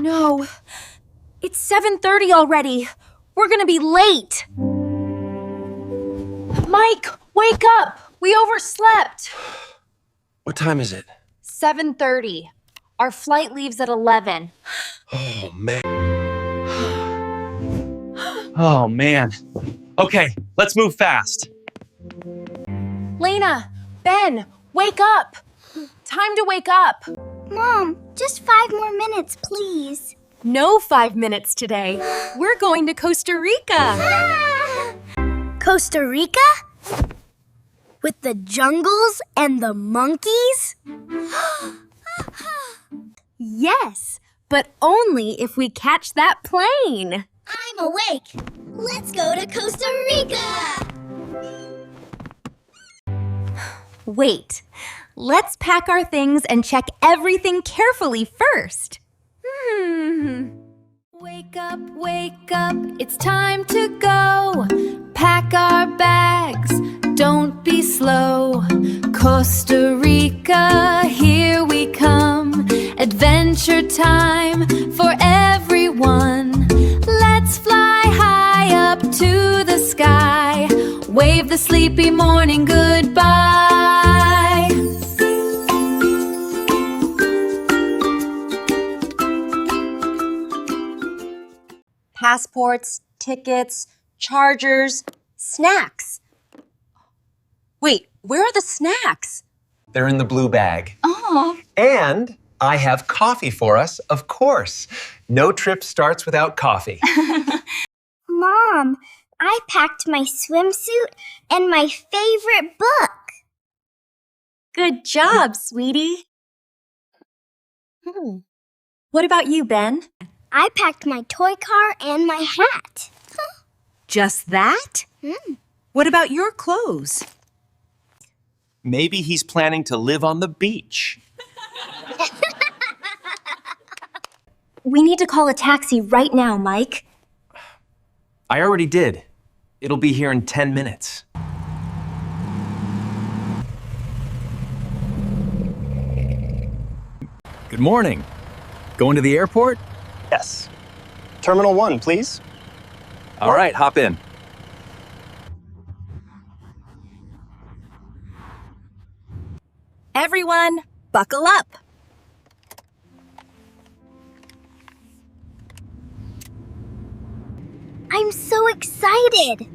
no. It's 7:30 already. We're gonna be late. Mike, wake up! We overslept. What time is it? 7:30. Our flight leaves at 11. Oh, man. Oh, man. Okay, let's move fast. Lena, Ben, wake up! Time to wake up. Mom, just 5 more minutes, please. No 5 minutes today. We're going to Costa Rica. Costa Rica? With the jungles and the monkeys? Yes, but only if we catch that plane. I'm awake. Let's go to Costa Rica! Wait, let's pack our things and check everything carefully first. Wake up, it's time to go. Pack our bags, don't be slow. Costa Rica, here we come. Adventure time for everyone. Let's fly high up to the sky. Wave the sleepy morning goodbye. Passports, tickets, chargers, snacks. Wait, where are the snacks? They're in the blue bag. Oh. And I have coffee for us, of course. No trip starts without coffee. Mom, I packed my swimsuit and my favorite book. Good job, sweetie. What about you, Ben? I packed my toy car and my hat. Just that? What about your clothes? Maybe he's planning to live on the beach. We need to call a taxi right now, Mike. I already did. It'll be here in 10 minutes. Good morning. Going to the airport? Yes. Terminal 1, please. All right, hop in. Everyone, buckle up. I'm so excited.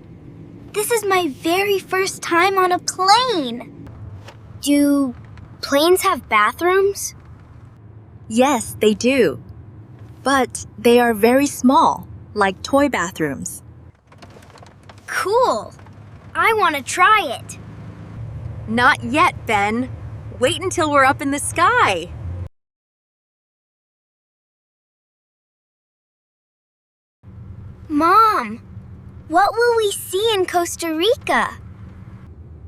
This is my very first time on a plane. Do planes have bathrooms? Yes, they do. But they are very small, like toy bathrooms. Cool. I want to try it. Not yet, Ben. Wait until we're up in the sky. Mom, what will we see in Costa Rica?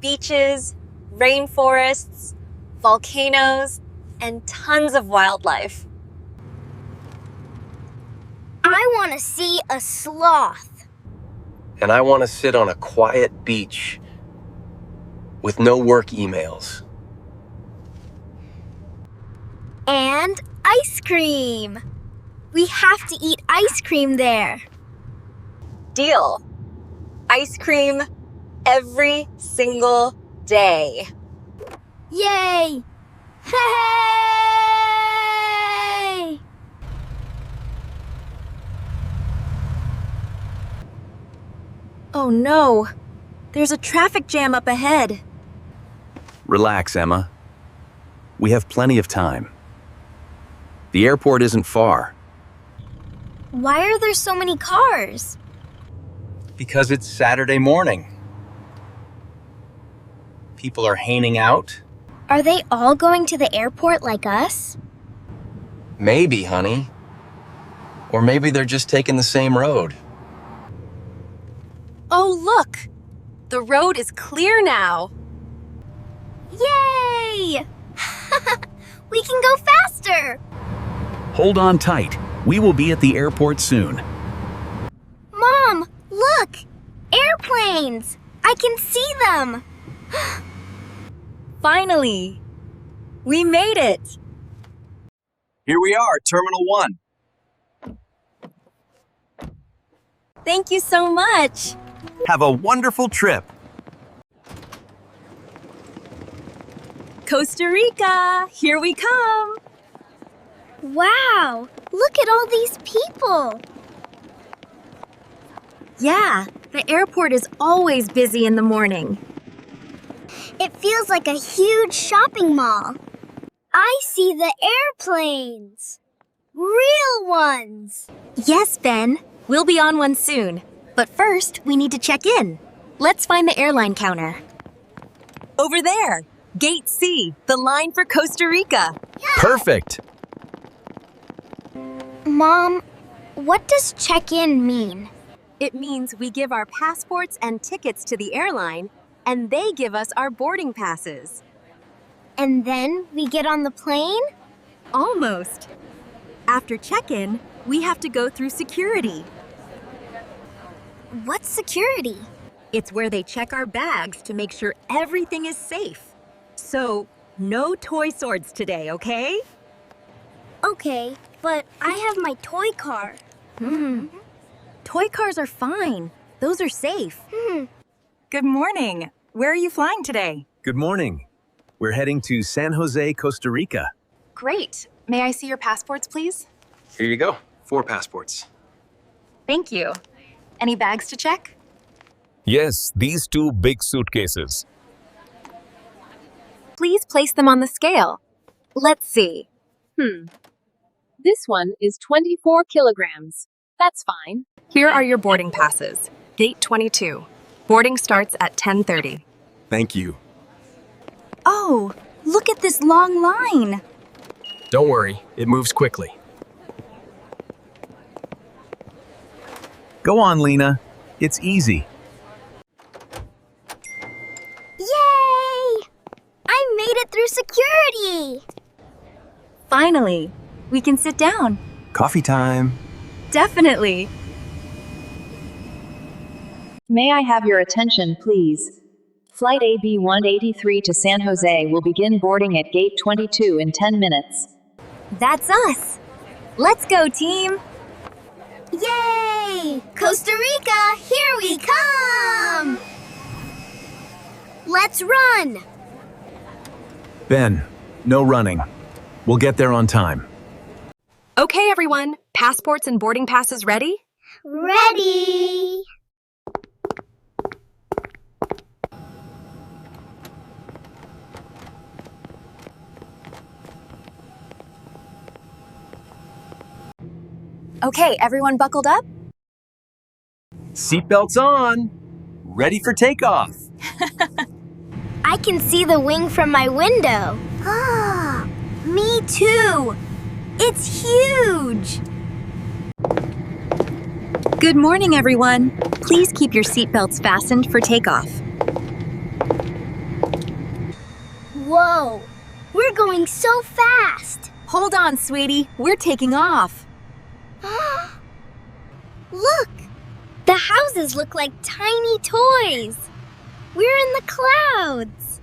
Beaches, rainforests, volcanoes, and tons of wildlife. I want to see a sloth. And I want to sit on a quiet beach with no work emails. And ice cream. We have to eat ice cream there. Deal. Ice cream every single day. Yay! Hey! Oh no, there's a traffic jam up ahead. Relax, Emma. We have plenty of time. The airport isn't far. Why are there so many cars? Because it's Saturday morning. People are hanging out. Are they all going to the airport like us? Maybe, honey. Or maybe they're just taking the same road. Oh, look! The road is clear now. Yay! We can go faster! Hold on tight. We will be at the airport soon. Mom, look! Airplanes! I can see them! Finally! We made it! Here we are, Terminal 1. Thank you so much. Have a wonderful trip. Costa Rica, here we come. Wow, look at all these people. Yeah, the airport is always busy in the morning. It feels like a huge shopping mall. I see the airplanes. Real ones. Yes, Ben. We'll be on one soon. But first, we need to check in. Let's find the airline counter. Over there, Gate C, the line for Costa Rica. Perfect. Mom, what does check-in mean? It means we give our passports and tickets to the airline, and they give us our boarding passes. And then we get on the plane? Almost. After check-in, we have to go through security. What's security? It's where they check our bags to make sure everything is safe. So, no toy swords today, okay? Okay, but I have my toy car. Toy cars are fine. Those are safe. Good morning. Where are you flying today? Good morning. We're heading to San Jose, Costa Rica. Great. May I see your passports, please? Here you go. 4 passports. Thank you. Any bags to check? Yes, these 2 big suitcases. Please place them on the scale. Let's see. This one is 24 kilograms. That's fine. Here are your boarding passes. Gate 22. Boarding starts at 10:30. Thank you. Oh, look at this long line. Don't worry, it moves quickly. Go on, Lena. It's easy. Yay! I made it through security! Finally, we can sit down. Coffee time. Definitely. May I have your attention, please? Flight AB 183 to San Jose will begin boarding at Gate 22 in 10 minutes. That's us. Let's go, team. Yay! Costa Rica, here we come! Let's run! Ben, no running. We'll get there on time. Okay, everyone. Passports and boarding passes ready? Ready! Okay, everyone buckled up? Seatbelts on. Ready for takeoff. I can see the wing from my window. Ah, me too! It's huge! Good morning, everyone. Please keep your seatbelts fastened for takeoff. Whoa! We're going so fast! Hold on, sweetie. We're taking off. Look! The houses look like tiny toys! We're in the clouds!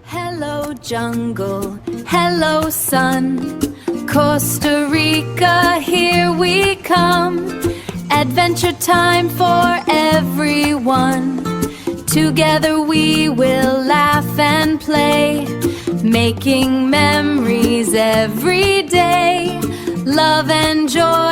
Hello jungle, hello sun, Costa Rica, here we come. Adventure time for everyone. Together we will laugh and play, making memories every day. Love and joy